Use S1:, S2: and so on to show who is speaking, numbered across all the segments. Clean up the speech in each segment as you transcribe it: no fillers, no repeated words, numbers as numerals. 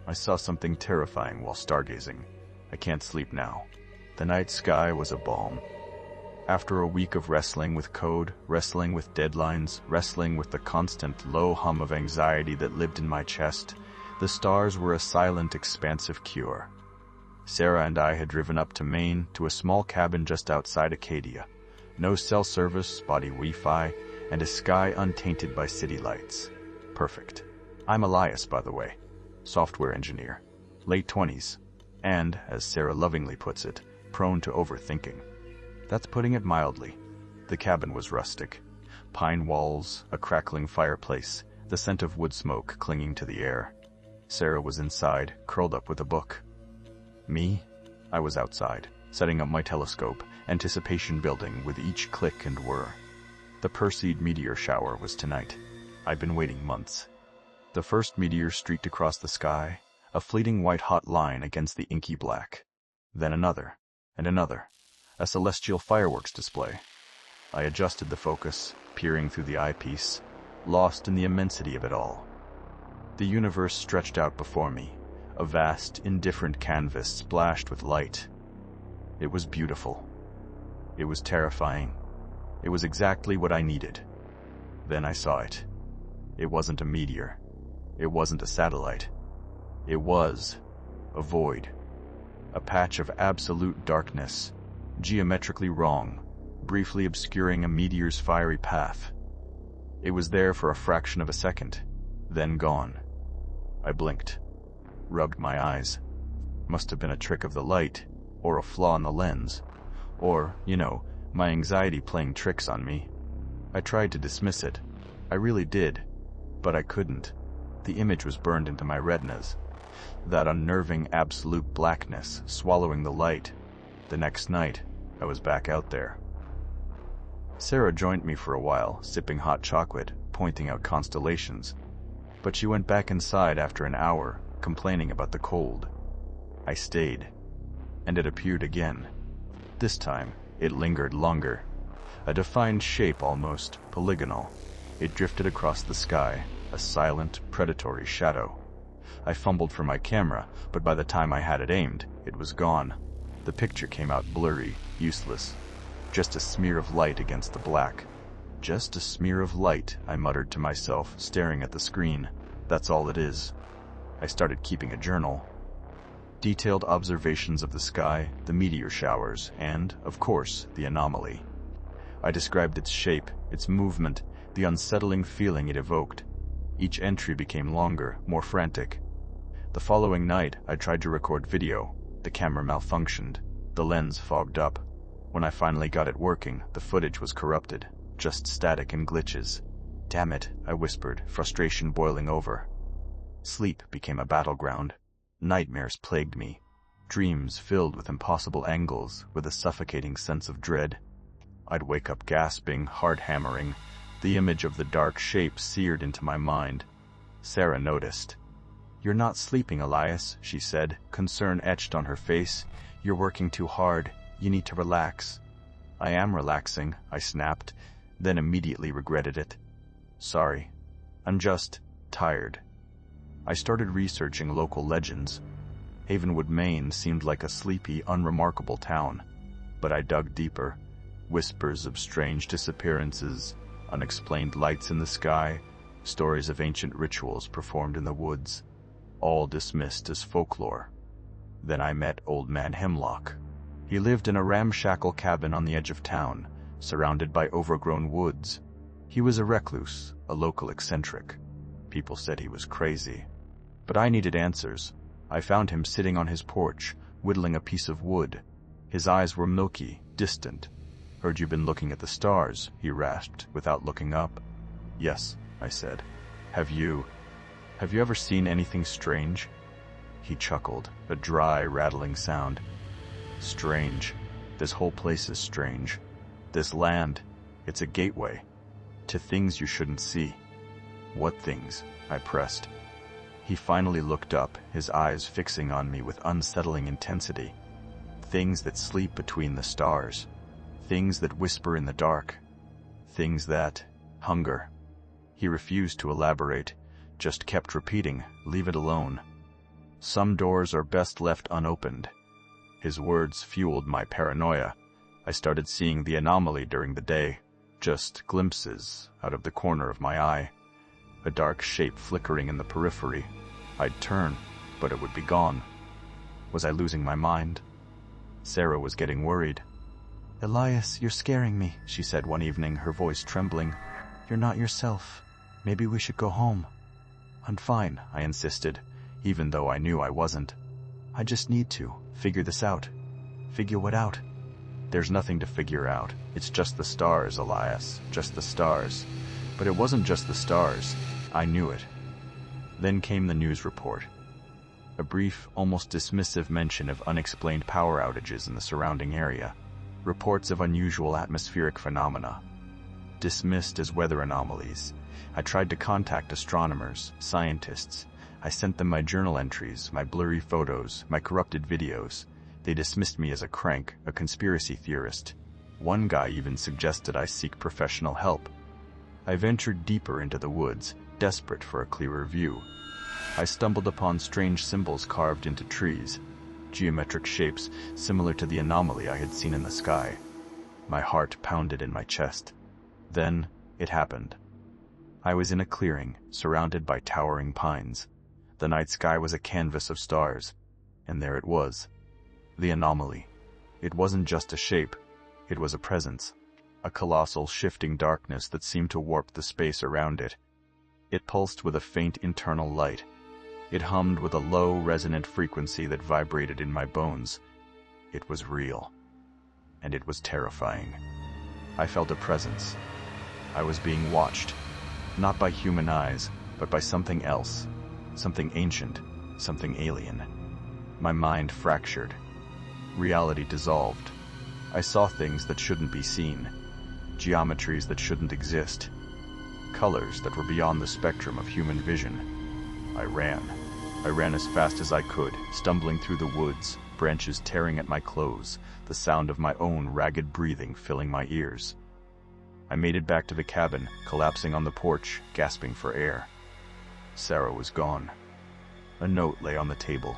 S1: I saw something terrifying while stargazing. I can't sleep now. The night sky was a balm. After a week of wrestling with code, wrestling with deadlines, wrestling with the constant low hum of anxiety that lived in my chest, the stars were a silent, expansive cure. Sarah and I had driven up to Maine to a small cabin just outside Acadia. No cell service, spotty Wi-Fi, and a sky untainted by city lights. Perfect. I'm Elias, by the way. Software engineer. Late 20s. And, as Sarah lovingly puts it, prone to overthinking. That's putting it mildly. The cabin was rustic. Pine walls, a crackling fireplace, the scent of wood smoke clinging to the air. Sarah was inside, curled up with a book. Me? I was outside, setting up my telescope, anticipation building with each click and whir. The Perseid meteor shower was tonight. I'd been waiting months. The first meteor streaked across the sky, a fleeting white-hot line against the inky black. Then another, and another. A celestial fireworks display. I adjusted the focus, peering through the eyepiece, lost in the immensity of it all. The universe stretched out before me, a vast, indifferent canvas splashed with light. It was beautiful. It was terrifying. It was exactly what I needed. Then I saw it. It wasn't a meteor. It wasn't a satellite. It was a void. A patch of absolute darkness, geometrically wrong, briefly obscuring a meteor's fiery path. It was there for a fraction of a second, then gone. I blinked, rubbed my eyes. Must have been a trick of the light, or a flaw in the lens, or, my anxiety playing tricks on me. I tried to dismiss it. I really did, but I couldn't. The image was burned into my retinas. That unnerving absolute blackness swallowing the light. The next night, I was back out there. Sarah joined me for a while, sipping hot chocolate, pointing out constellations. But she went back inside after an hour, complaining about the cold. I stayed, and it appeared again. This time, it lingered longer. A defined shape almost, polygonal. It drifted across the sky, a silent, predatory shadow. I fumbled for my camera, but by the time I had it aimed, it was gone. The picture came out blurry, useless. Just a smear of light against the black. Just a smear of light, I muttered to myself, staring at the screen. That's all it is. I started keeping a journal. Detailed observations of the sky, the meteor showers, and, of course, the anomaly. I described its shape, its movement, the unsettling feeling it evoked. Each entry became longer, more frantic. The following night, I tried to record video. The camera malfunctioned. The lens fogged up. When I finally got it working, the footage was corrupted. Just static and glitches. Damn it, I whispered, frustration boiling over. Sleep became a battleground. Nightmares plagued me. Dreams filled with impossible angles, with a suffocating sense of dread. I'd wake up gasping, heart hammering. The image of the dark shape seared into my mind. Sarah noticed. "You're not sleeping, Elias," she said, concern etched on her face. "You're working too hard. You need to relax." "I am relaxing," I snapped, then immediately regretted it. "Sorry. I'm just tired." I started researching local legends. Havenwood, Maine seemed like a sleepy, unremarkable town. But I dug deeper. Whispers of strange disappearances, unexplained lights in the sky, stories of ancient rituals performed in the woods, all dismissed as folklore. Then I met old Man Hemlock. He lived in a ramshackle cabin on the edge of town, surrounded by overgrown woods. He was a recluse, a local eccentric. People said he was crazy. But I needed answers. I found him sitting on his porch, whittling a piece of wood. His eyes were milky, distant. "Heard you've been looking at the stars," he rasped, without looking up. "Yes," I said. Have you ever seen anything strange?" He chuckled, a dry, rattling sound. "Strange. This whole place is strange. This land, it's a gateway to things you shouldn't see." "What things?" I pressed. He finally looked up, his eyes fixing on me with unsettling intensity. "Things that sleep between the stars. Things that whisper in the dark. Things that hunger." He refused to elaborate, just kept repeating, "Leave it alone." Some doors are best left unopened. His words fueled my paranoia. I started seeing the anomaly during the day, just glimpses out of the corner of my eye. A dark shape flickering in the periphery. I'd turn, but it would be gone. Was I losing my mind? Sarah was getting worried.
S2: "Elias, you're scaring me," she said one evening, her voice trembling. "You're not yourself. Maybe we should go home."
S1: "I'm fine," I insisted, even though I knew I wasn't.
S2: "I just need to figure this out."
S1: "Figure what out?" "There's nothing to figure out. It's just the stars, Elias, just the stars." But it wasn't just the stars. I knew it. Then came the news report. A brief, almost dismissive mention of unexplained power outages in the surrounding area. Reports of unusual atmospheric phenomena. Dismissed as weather anomalies. I tried to contact astronomers, scientists. I sent them my journal entries, my blurry photos, my corrupted videos. They dismissed me as a crank, a conspiracy theorist. One guy even suggested I seek professional help. I ventured deeper into the woods, desperate for a clearer view. I stumbled upon strange symbols carved into trees, geometric shapes similar to the anomaly I had seen in the sky. My heart pounded in my chest. Then it happened. I was in a clearing, surrounded by towering pines. The night sky was a canvas of stars, and there it was. The anomaly. It wasn't just a shape, it was a presence. A colossal, shifting darkness that seemed to warp the space around it. It pulsed with a faint internal light. It hummed with a low, resonant frequency that vibrated in my bones. It was real. And it was terrifying. I felt a presence. I was being watched. Not by human eyes, but by something else. Something ancient. Something alien. My mind fractured. Reality dissolved. I saw things that shouldn't be seen. Geometries that shouldn't exist. Colors that were beyond the spectrum of human vision. I ran. I ran as fast as I could, stumbling through the woods, branches tearing at my clothes, the sound of my own ragged breathing filling my ears. I made it back to the cabin, collapsing on the porch, gasping for air. Sarah was gone. A note lay on the table.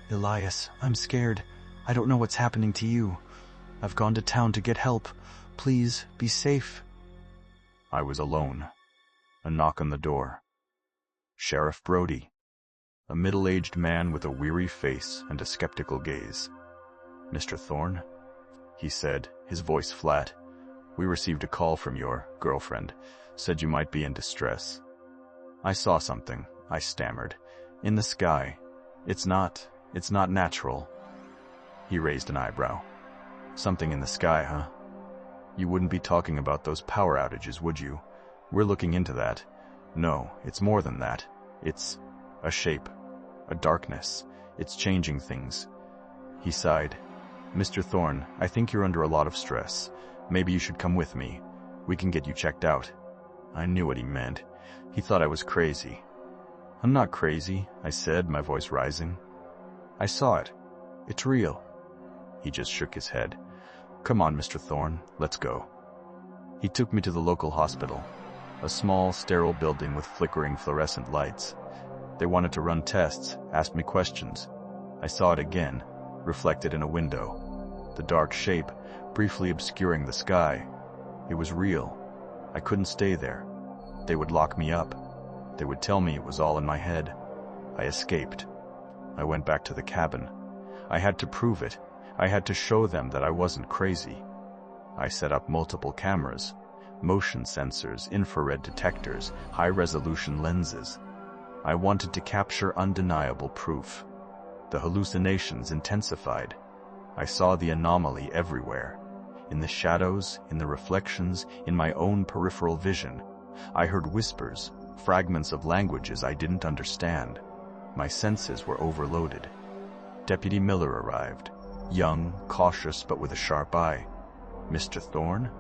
S2: "Elias, I'm scared. I don't know what's happening to you. I've gone to town to get help. Please, be safe."
S1: I was alone. A knock on the door. Sheriff Brody. A middle-aged man with a weary face and a skeptical gaze. "Mr. Thorne?" he said, his voice flat. "We received a call from your girlfriend. Said you might be in distress." "I saw something," I stammered. "In the sky. It's not natural." He raised an eyebrow. "Something in the sky, huh? You wouldn't be talking about those power outages, would you? We're looking into that. No, it's more than that. It's a shape, a darkness. It's changing things." He sighed. "Mr. Thorne, I think you're under a lot of stress. Maybe you should come with me. We can get you checked out." I knew what he meant. He thought I was crazy. "I'm not crazy," I said, my voice rising. "I saw it. It's real." He just shook his head. "Come on, Mr. Thorne, let's go." He took me to the local hospital, a small, sterile building with flickering fluorescent lights. They wanted to run tests, asked me questions. I saw it again, reflected in a window. The dark shape, briefly obscuring the sky. It was real. I couldn't stay there. They would lock me up. They would tell me it was all in my head. I escaped. I went back to the cabin. I had to prove it. I had to show them that I wasn't crazy. I set up multiple cameras, motion sensors, infrared detectors, high-resolution lenses. I wanted to capture undeniable proof. The hallucinations intensified. I saw the anomaly everywhere. In the shadows, in the reflections, in my own peripheral vision. I heard whispers, fragments of languages I didn't understand. My senses were overloaded. Deputy Miller arrived. Young, cautious, but with a sharp eye. "Mr. Thorne?"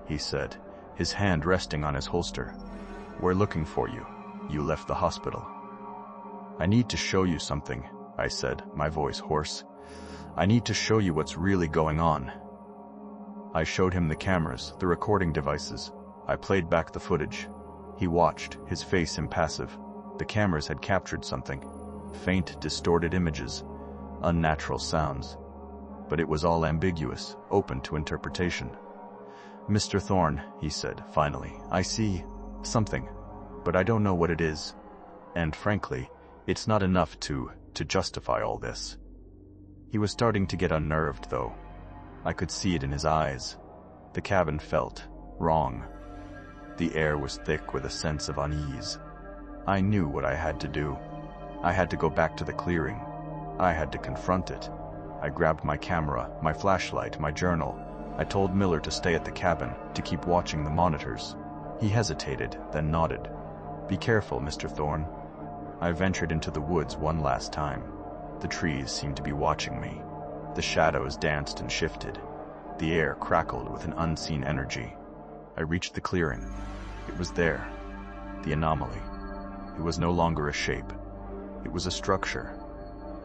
S1: he said, his hand resting on his holster. "We're looking for you. You left the hospital." "I need to show you something," I said, my voice hoarse. "I need to show you what's really going on." I showed him the cameras, the recording devices. I played back the footage. He watched, his face impassive. The cameras had captured something. faint, distorted images, unnatural sounds. But it was all ambiguous, open to interpretation. "Mr. Thorne," he said, finally, "I see something, but I don't know what it is. And frankly, it's not enough to justify all this." He was starting to get unnerved, though. I could see it in his eyes. The cabin felt wrong. The air was thick with a sense of unease. I knew what I had to do. I had to go back to the clearing. I had to confront it. I grabbed my camera, my flashlight, my journal. I told Miller to stay at the cabin, to keep watching the monitors. He hesitated, then nodded. "Be careful, Mr. Thorne." I ventured into the woods one last time. The trees seemed to be watching me. The shadows danced and shifted. The air crackled with an unseen energy. I reached the clearing. It was there. The anomaly. It was no longer a shape. It was a structure.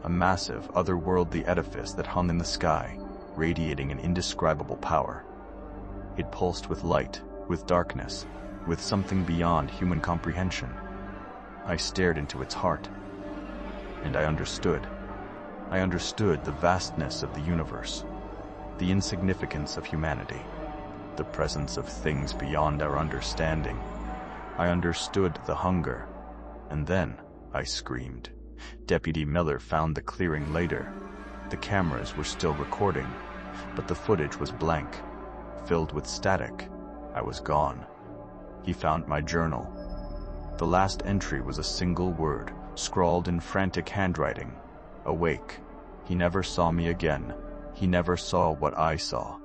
S1: A massive, otherworldly edifice that hung in the sky, radiating an indescribable power. It pulsed with light, with darkness, with something beyond human comprehension. I stared into its heart, and I understood. I understood the vastness of the universe, the insignificance of humanity, the presence of things beyond our understanding. I understood the hunger, and then I screamed. Deputy Miller found the clearing later. The cameras were still recording, but the footage was blank, filled with static. I was gone. He found my journal. The last entry was a single word, scrawled in frantic handwriting. "Awake." He never saw me again. He never saw what I saw.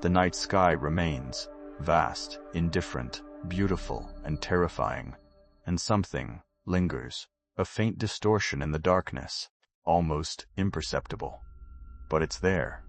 S1: The night sky remains, vast, indifferent, beautiful, and terrifying. And something lingers, a faint distortion in the darkness, almost imperceptible. But it's there,